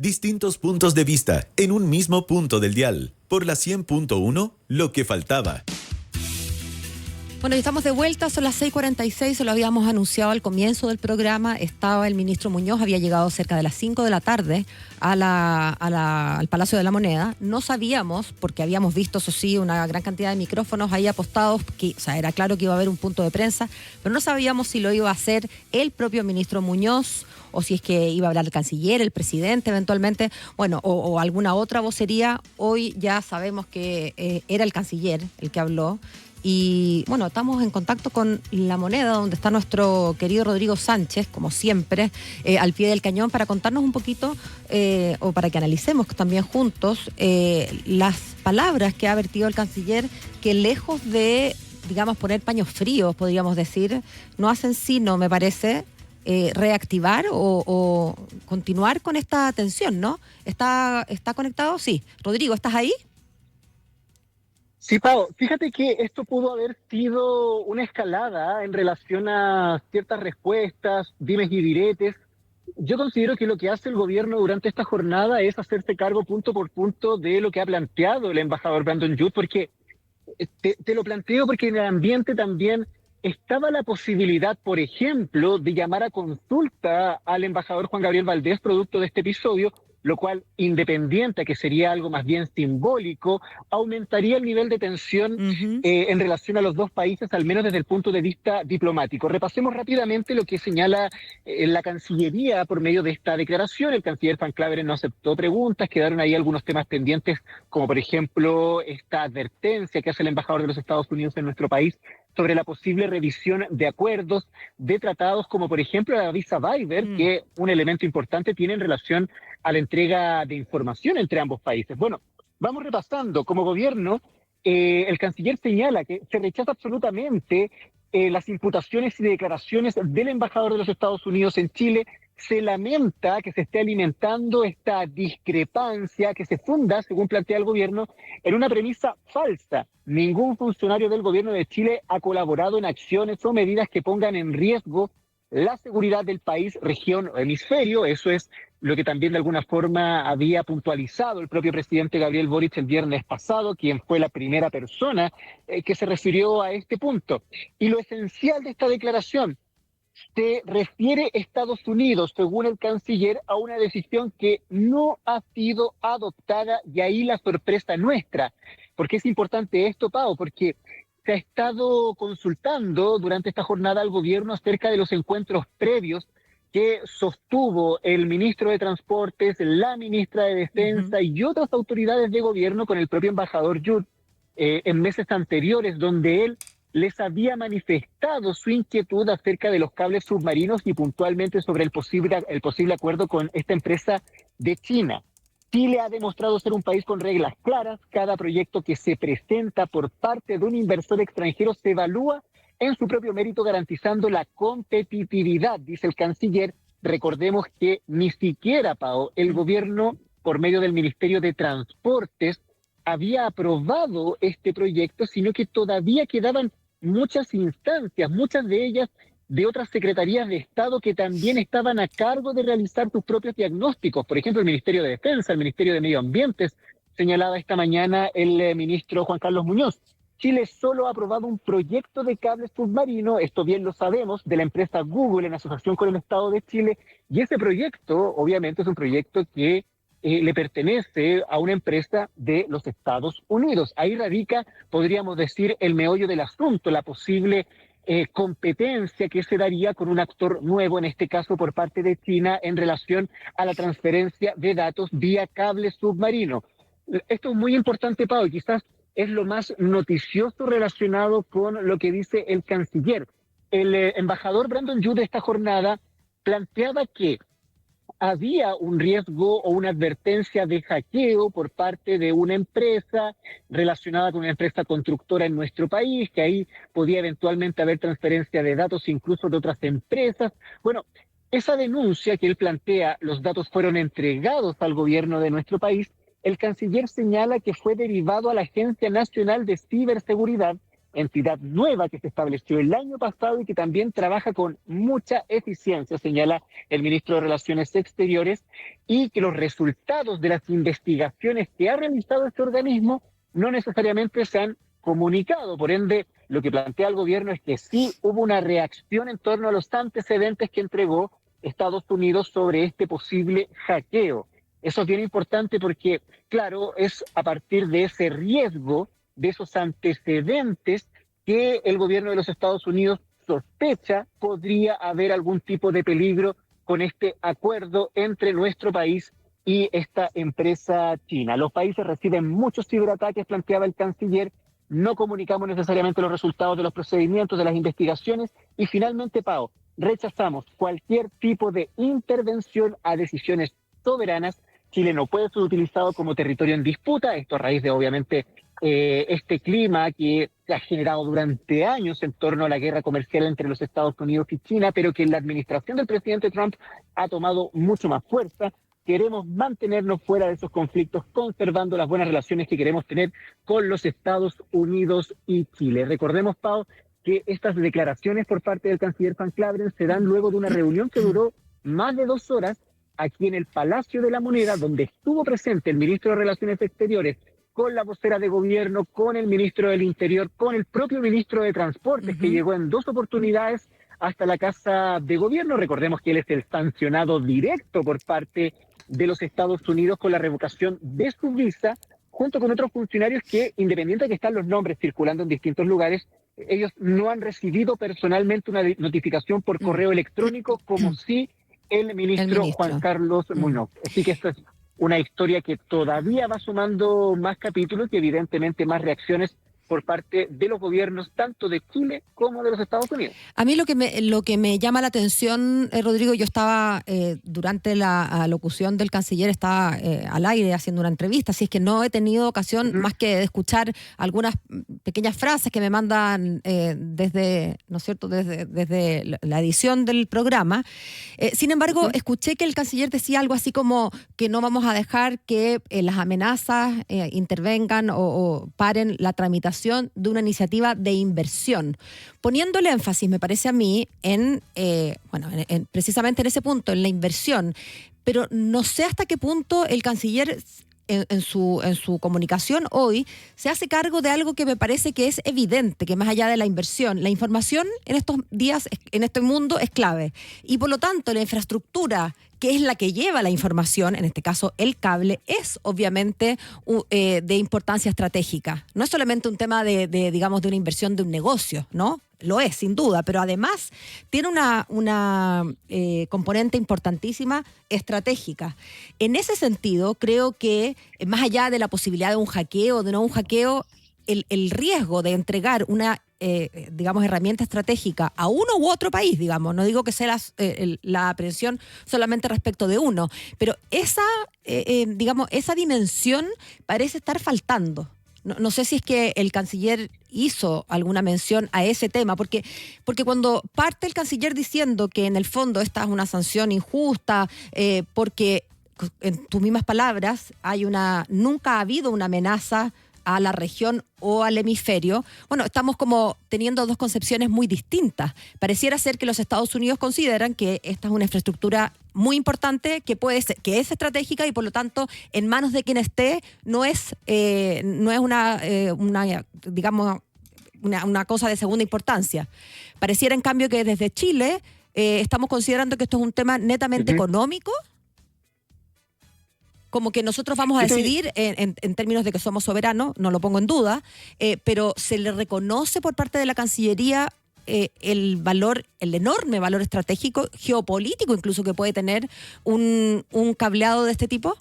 Distintos puntos de vista en un mismo punto del dial. Por la 100.1, lo que faltaba. Bueno, estamos de vuelta, son las 6:46, se lo habíamos anunciado al comienzo del programa. Estaba el ministro Muñoz, había llegado cerca de las 5 de la tarde al Palacio de la Moneda. No sabíamos, porque habíamos visto, eso sí, una gran cantidad de micrófonos ahí apostados, o sea, era claro que iba a haber un punto de prensa, pero no sabíamos si lo iba a hacer el propio ministro Muñoz o si es que iba a hablar el canciller, el presidente eventualmente, bueno, o alguna otra vocería. Hoy ya sabemos que era el canciller el que habló. Y bueno, estamos en contacto con La Moneda, donde está nuestro querido Rodrigo Sánchez, como siempre, al pie del cañón, para contarnos un poquito, o para que analicemos también juntos, las palabras que ha vertido el canciller, que lejos de, digamos, poner paños fríos, podríamos decir, no hacen sino, me parece, reactivar o continuar con esta tensión, ¿no? ¿Está conectado? Sí. Rodrigo, ¿estás ahí? Sí, Pau, fíjate que esto pudo haber sido una escalada en relación a ciertas respuestas, dimes y diretes. Yo considero que lo que hace el gobierno durante esta jornada es hacerse cargo punto por punto de lo que ha planteado el embajador Brandon Youth, porque te lo planteo porque en el ambiente también estaba la posibilidad, por ejemplo, de llamar a consulta al embajador Juan Gabriel Valdés producto de este episodio, lo cual, independiente a que sería algo más bien simbólico, aumentaría el nivel de tensión en relación a los dos países, al menos desde el punto de vista diplomático. Repasemos rápidamente lo que señala la Cancillería por medio de esta declaración. El canciller Van Claveren no aceptó preguntas, quedaron ahí algunos temas pendientes, como por ejemplo esta advertencia que hace el embajador de los Estados Unidos en nuestro país sobre la posible revisión de acuerdos, de tratados, como por ejemplo la visa waiver, que un elemento importante tiene en relación a la entrega de información entre ambos países. Bueno, vamos repasando. Como gobierno, el canciller señala que se rechaza absolutamente las imputaciones y declaraciones del embajador de los Estados Unidos en Chile. Se lamenta que se esté alimentando esta discrepancia que se funda, según plantea el gobierno, en una premisa falsa. Ningún funcionario del gobierno de Chile ha colaborado en acciones o medidas que pongan en riesgo la seguridad del país, región o hemisferio. Eso es lo que también de alguna forma había puntualizado el propio presidente Gabriel Boric el viernes pasado, quien fue la primera persona que se refirió a este punto. Y lo esencial de esta declaración: se refiere Estados Unidos, según el canciller, a una decisión que no ha sido adoptada, y ahí la sorpresa nuestra. ¿Por qué es importante esto, Pau? Porque se ha estado consultando durante esta jornada al gobierno acerca de los encuentros previos que sostuvo el ministro de Transportes, la ministra de Defensa y otras autoridades de gobierno con el propio embajador Youth en meses anteriores, donde él les había manifestado su inquietud acerca de los cables submarinos y puntualmente sobre el posible acuerdo con esta empresa de China. Chile ha demostrado ser un país con reglas claras. Cada proyecto que se presenta por parte de un inversor extranjero se evalúa en su propio mérito, garantizando la competitividad, dice el canciller. Recordemos que ni siquiera, Pao, el gobierno, por medio del Ministerio de Transportes, había aprobado este proyecto, sino que todavía quedaban muchas instancias, muchas de ellas de otras secretarías de Estado que también estaban a cargo de realizar sus propios diagnósticos. Por ejemplo, el Ministerio de Defensa, el Ministerio de Medio Ambiente, señalaba esta mañana el ministro Juan Carlos Muñoz. Chile solo ha aprobado un proyecto de cable submarino, esto bien lo sabemos, de la empresa Google en asociación con el Estado de Chile, y ese proyecto obviamente es un proyecto que le pertenece a una empresa de los Estados Unidos. Ahí radica, podríamos decir, el meollo del asunto, la posible competencia que se daría con un actor nuevo, en este caso por parte de China, en relación a la transferencia de datos vía cable submarino. Esto es muy importante, Pau, y quizás es lo más noticioso relacionado con lo que dice el canciller. El embajador Brandon Youth de esta jornada planteaba que había un riesgo o una advertencia de hackeo por parte de una empresa relacionada con una empresa constructora en nuestro país, que ahí podía eventualmente haber transferencia de datos incluso de otras empresas. Bueno, esa denuncia que él plantea, los datos fueron entregados al gobierno de nuestro país. El canciller señala que fue derivado a la Agencia Nacional de Ciberseguridad, entidad nueva que se estableció el año pasado y que también trabaja con mucha eficiencia, señala el ministro de Relaciones Exteriores, y que los resultados de las investigaciones que ha realizado este organismo no necesariamente se han comunicado. Por ende, lo que plantea el gobierno es que sí hubo una reacción en torno a los antecedentes que entregó Estados Unidos sobre este posible hackeo. Eso es bien importante porque, claro, es a partir de ese riesgo, de esos antecedentes, que el gobierno de los Estados Unidos sospecha podría haber algún tipo de peligro con este acuerdo entre nuestro país y esta empresa china. Los países reciben muchos ciberataques, planteaba el canciller, no comunicamos necesariamente los resultados de los procedimientos, de las investigaciones, y finalmente, Pao, rechazamos cualquier tipo de intervención a decisiones soberanas. Chile no puede ser utilizado como territorio en disputa, esto a raíz de, obviamente, este clima que se ha generado durante años en torno a la guerra comercial entre los Estados Unidos y China, pero que en la administración del presidente Trump ha tomado mucho más fuerza. Queremos mantenernos fuera de esos conflictos, conservando las buenas relaciones que queremos tener con los Estados Unidos y Chile. Recordemos, Pau, que estas declaraciones por parte del canciller Van Claveren se dan luego de una reunión que duró más de 2 horas aquí en el Palacio de la Moneda, donde estuvo presente el ministro de Relaciones Exteriores, con la vocera de gobierno, con el ministro del Interior, con el propio ministro de Transportes, que llegó en 2 oportunidades hasta la Casa de Gobierno. Recordemos que él es el sancionado directo por parte de los Estados Unidos con la revocación de su visa, junto con otros funcionarios que, independiente de que están los nombres circulando en distintos lugares, ellos no han recibido personalmente una notificación por correo electrónico como sí el ministro Juan Carlos Muñoz. Así que esto es una historia que todavía va sumando más capítulos y evidentemente más reacciones por parte de los gobiernos tanto de Chile como de los Estados Unidos. A mí lo que me llama la atención, Rodrigo, yo estaba durante la locución del canciller, estaba al aire haciendo una entrevista, así es que no he tenido ocasión más que de escuchar algunas pequeñas frases que me mandan desde, ¿no es cierto?, desde la edición del programa. Sin embargo, escuché que el canciller decía algo así como que no vamos a dejar que las amenazas intervengan o paren la tramitación de una iniciativa de inversión, poniéndole énfasis, me parece a mí, precisamente en ese punto, en la inversión. Pero no sé hasta qué punto el canciller en su comunicación hoy se hace cargo de algo que me parece que es evidente, que más allá de la inversión, la información en estos días, en este mundo, es clave. Y por lo tanto, la infraestructura que es la que lleva la información, en este caso el cable, es obviamente de importancia estratégica. No es solamente un tema digamos, de una inversión de un negocio, ¿no? Lo es, sin duda, pero además tiene una componente importantísima estratégica. En ese sentido, creo que más allá de la posibilidad de un hackeo o de no un hackeo, el riesgo de entregar una digamos, herramienta estratégica a uno u otro país, digamos, no digo que sea la aprehensión solamente respecto de uno, pero esa dimensión parece estar faltando. No sé si es que el canciller hizo alguna mención a ese tema, porque cuando parte el canciller diciendo que en el fondo esta es una sanción injusta, porque en tus mismas palabras nunca ha habido una amenaza a la región o al hemisferio, bueno, estamos como teniendo dos concepciones muy distintas. Pareciera ser que los Estados Unidos consideran que esta es una infraestructura muy importante, que es estratégica y por lo tanto en manos de quien esté no es una cosa de segunda importancia. Pareciera en cambio que desde Chile estamos considerando que esto es un tema netamente económico, como que nosotros vamos a decidir en términos de que somos soberanos, no lo pongo en duda, pero se le reconoce por parte de la Cancillería el enorme valor estratégico, geopolítico incluso, que puede tener un cableado de este tipo.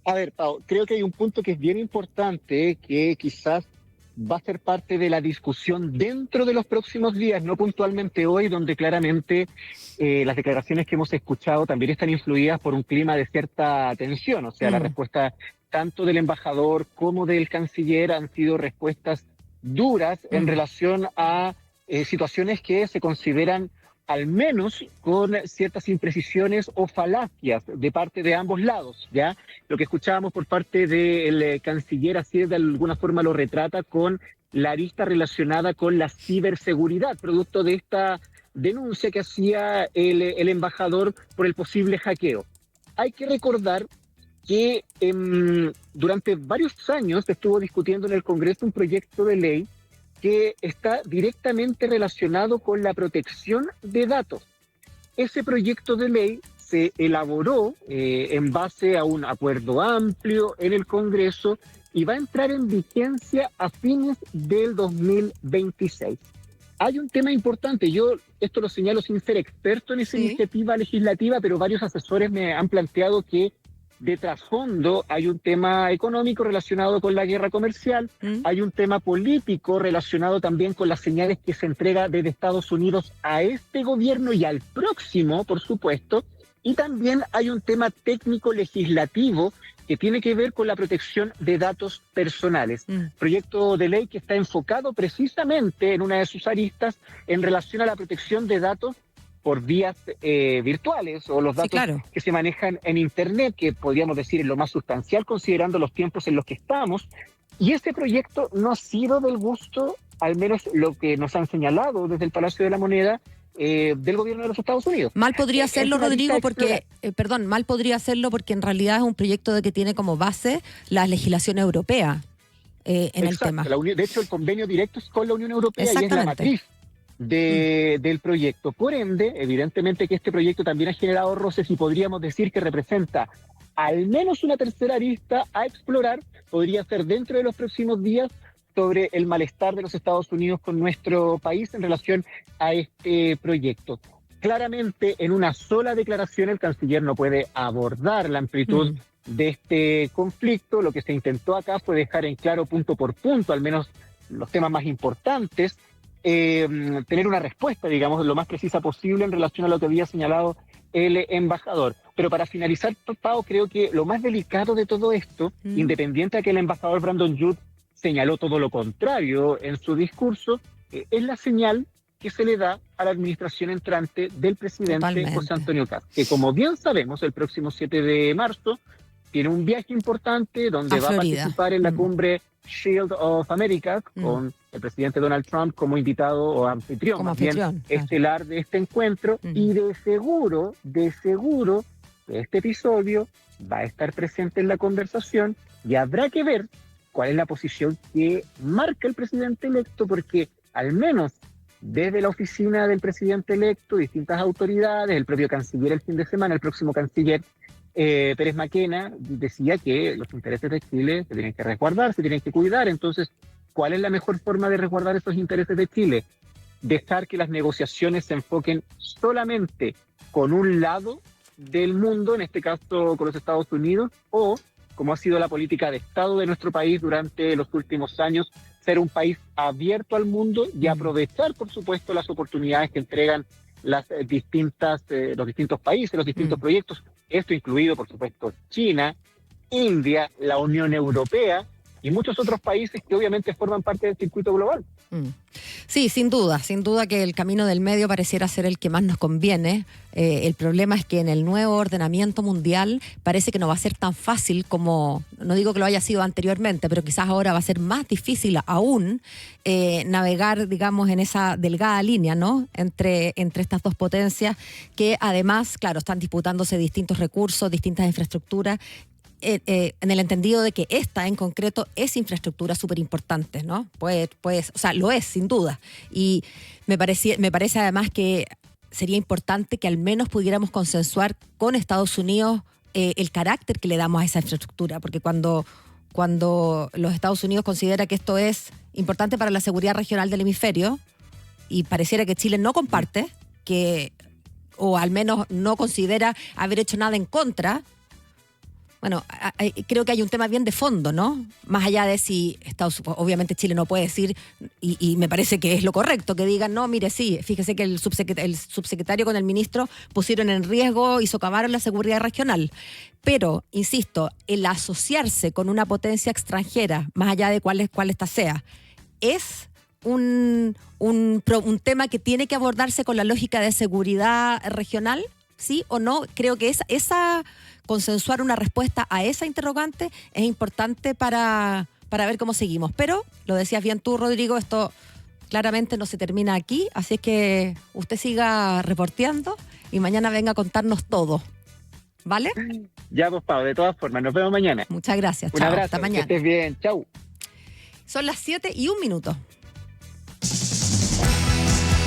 A ver, Pau, creo que hay un punto que es bien importante, que quizás va a ser parte de la discusión dentro de los próximos días, no puntualmente hoy, donde claramente las declaraciones que hemos escuchado también están influidas por un clima de cierta tensión. O sea, la respuesta tanto del embajador como del canciller han sido respuestas duras en relación a situaciones que se consideran al menos con ciertas imprecisiones o falacias de parte de ambos lados, ¿ya? Lo que escuchábamos por parte del canciller, así de alguna forma lo retrata con la arista relacionada con la ciberseguridad, producto de esta denuncia que hacía el embajador por el posible hackeo. Hay que recordar que durante varios años se estuvo discutiendo en el Congreso un proyecto de ley que está directamente relacionado con la protección de datos. Ese proyecto de ley se elaboró en base a un acuerdo amplio en el Congreso y va a entrar en vigencia a fines del 2026. Hay un tema importante, yo esto lo señalo sin ser experto en esa iniciativa legislativa, pero varios asesores me han planteado que de trasfondo hay un tema económico relacionado con la guerra comercial, hay un tema político relacionado también con las señales que se entrega desde Estados Unidos a este gobierno y al próximo, por supuesto, y también hay un tema técnico legislativo que tiene que ver con la protección de datos personales. Proyecto de ley que está enfocado precisamente en una de sus aristas en relación a la protección de datos por vías virtuales o los datos que se manejan en Internet, que podríamos decir es lo más sustancial considerando los tiempos en los que estamos. Y este proyecto no ha sido del gusto, al menos lo que nos han señalado desde el Palacio de la Moneda, del gobierno de los Estados Unidos. Mal podría hacerlo, Rodrigo, porque, mal podría hacerlo porque en realidad es un proyecto que tiene como base la legislación europea en el tema. De hecho, el convenio directo es con la Unión Europea y es la matriz del proyecto. Por ende, evidentemente que este proyecto también ha generado roces y podríamos decir que representa al menos una tercera arista a explorar, podría ser dentro de los próximos días, sobre el malestar de los Estados Unidos con nuestro país en relación a este proyecto. Claramente, en una sola declaración, el canciller no puede abordar la amplitud de este conflicto. Lo que se intentó acá fue dejar en claro punto por punto, al menos los temas más importantes, tener una respuesta, digamos, lo más precisa posible en relación a lo que había señalado el embajador. Pero para finalizar, Pau, creo que lo más delicado de todo esto, independiente de que el embajador Brandon Judd señaló todo lo contrario en su discurso, es la señal que se le da a la administración entrante del presidente José Antonio Kast, que como bien sabemos, el próximo 7 de marzo tiene un viaje importante donde va a participar en la cumbre Shield of America con el presidente Donald Trump como invitado o anfitrión, estelar de este encuentro, y de seguro, este episodio va a estar presente en la conversación y habrá que ver cuál es la posición que marca el presidente electo, porque al menos desde la oficina del presidente electo, distintas autoridades, el propio canciller el fin de semana, el próximo canciller Pérez Maquena, decía que los intereses de Chile se tienen que resguardar, se tienen que cuidar. Entonces, ¿cuál es la mejor forma de resguardar esos intereses de Chile? Dejar que las negociaciones se enfoquen solamente con un lado del mundo, en este caso con los Estados Unidos, o, como ha sido la política de Estado de nuestro país durante los últimos años, ser un país abierto al mundo y aprovechar, por supuesto, las oportunidades que entregan los distintos países, los distintos proyectos, esto incluido, por supuesto, China, India, la Unión Europea y muchos otros países que obviamente forman parte del circuito global. Sí, sin duda que el camino del medio pareciera ser el que más nos conviene. El problema es que en el nuevo ordenamiento mundial parece que no va a ser tan fácil como, no digo que lo haya sido anteriormente, pero quizás ahora va a ser más difícil aún navegar, digamos, en esa delgada línea, ¿no? Entre estas dos potencias que además, claro, están disputándose distintos recursos, distintas infraestructuras, en el entendido de que esta en concreto es infraestructura súper importante, ¿no? Pues, o sea, lo es, sin duda. Y me parece además que sería importante que al menos pudiéramos consensuar con Estados Unidos el carácter que le damos a esa infraestructura, porque cuando los Estados Unidos considera que esto es importante para la seguridad regional del hemisferio, y pareciera que Chile no comparte, o al menos no considera haber hecho nada en contra. Bueno, creo que hay un tema bien de fondo, ¿no? Más allá de si obviamente Chile no puede decir, y me parece que es lo correcto, que digan, no, mire, sí, fíjese que el subsecretario con el ministro pusieron en riesgo y socavaron la seguridad regional. Pero, insisto, el asociarse con una potencia extranjera, más allá de cuál esta sea, es un tema que tiene que abordarse con la lógica de seguridad regional, ¿sí o no? Creo que consensuar una respuesta a esa interrogante es importante para ver cómo seguimos. Pero, lo decías bien tú, Rodrigo, esto claramente no se termina aquí, así es que usted siga reporteando y mañana venga a contarnos todo. ¿Vale? Ya, pues, Pau, de todas formas, nos vemos mañana. Muchas gracias. Un Chao, abrazo, hasta que mañana. estés bien. Chau. Son las 7:01.